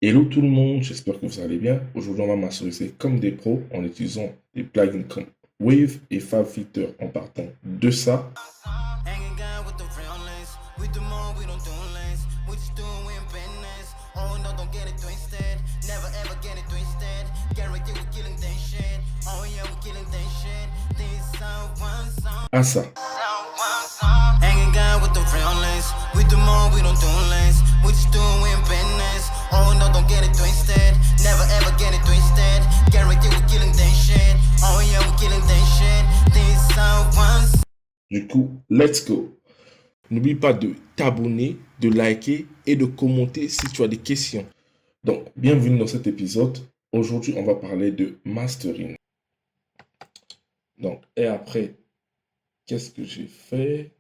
Hello tout le monde, j'espère que vous allez bien. Aujourd'hui, on va masteriser comme des pros en utilisant des plugins comme Wave et FabFilter en partant de ça. À ça. Du coup, let's go. N'oublie pas de t'abonner, de liker et de commenter si tu as des questions. Donc, bienvenue dans cet épisode. Aujourd'hui, on va parler de mastering. Donc, et après, qu'est-ce que j'ai fait?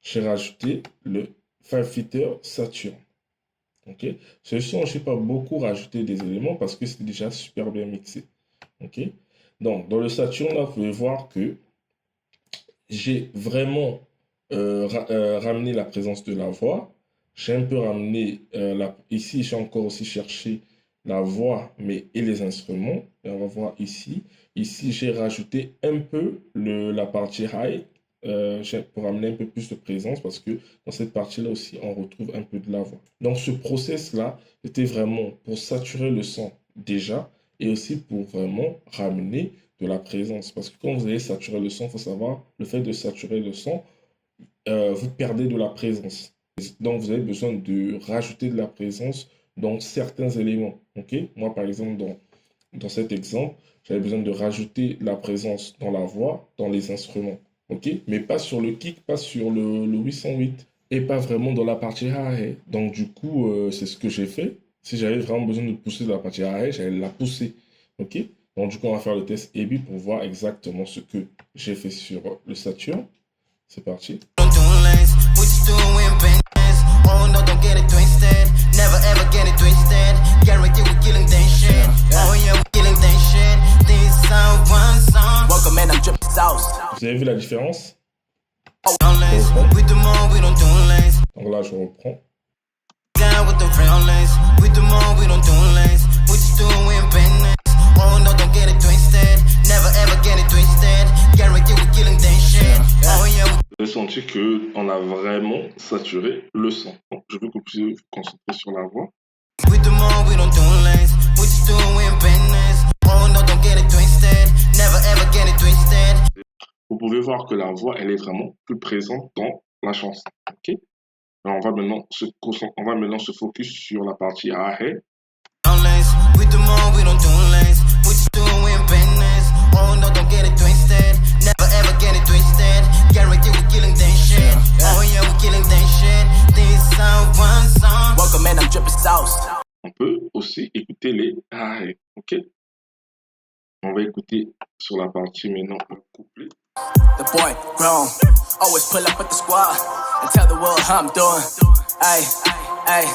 J'ai rajouté le FabFilter Saturn. Ok, ce son, je n'ai pas beaucoup rajouté des éléments parce que c'est déjà super bien mixé. Ok, donc dans le Saturn, là, vous pouvez voir que j'ai vraiment ramené la présence de la voix. J'ai un peu ramené, ici, j'ai encore aussi cherché la voix mais, et les instruments. Et on va voir ici. Ici, j'ai rajouté un peu la partie high pour ramener un peu plus de présence parce que dans cette partie-là aussi, on retrouve un peu de la voix. Donc, ce process-là, c'était vraiment pour saturer le son déjà et aussi pour vraiment ramener de la présence. Parce que quand vous allez saturer le son, il faut savoir, le fait de saturer le son, vous perdez de la présence. Donc, vous avez besoin de rajouter de la présence dans certains éléments. Ok, moi, par exemple, dans cet exemple, j'avais besoin de rajouter de la présence dans la voix, dans les instruments. Ok, mais pas sur le kick, pas sur le 808 et pas vraiment dans la partie high. Donc, du coup, c'est ce que j'ai fait. Si j'avais vraiment besoin de pousser de la partie high, j'allais la pousser. Ok, donc du coup, on va faire le test A/B pour voir exactement ce que j'ai fait sur le Saturn. C'est parti. Vous avez vu la différence? Donc là, je reprends. Vous avez senti qu'on a vraiment saturé le son. Donc, je veux que vous puissiez vous concentrer sur la voix. Vous pouvez voir que la voix, elle est vraiment plus présente dans la chanson. Ok? Alors, on va maintenant se focus sur la partie high. On peut aussi écouter les high. Ok? On va écouter sur la partie maintenant le couplet. The boy grown, always pull up with the squad and tell the world how I'm doing. Ay, ay,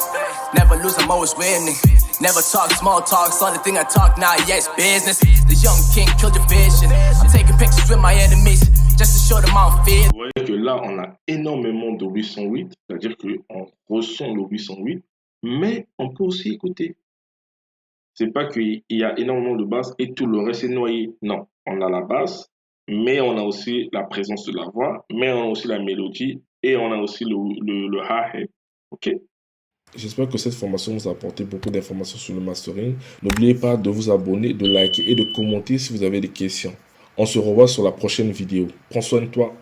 never lose, I'm always winning. Never talk small talks, only thing I talk now, yes, business. The young king killed your vision. I'm taking pictures with my enemies just to show them how I feel. Vous voyez que là, on a énormément de 808, c'est-à-dire qu'on ressent le 808, mais on peut aussi écouter. C'est pas qu'il y a énormément de basse et tout le reste est noyé. Non, on a la basse, mais on a aussi la présence de la voix, mais on a aussi la mélodie et on a aussi le hi-hat. Ok? J'espère que cette formation vous a apporté beaucoup d'informations sur le mastering. N'oubliez pas de vous abonner, de liker et de commenter si vous avez des questions. On se revoit sur la prochaine vidéo. Prends soin de toi.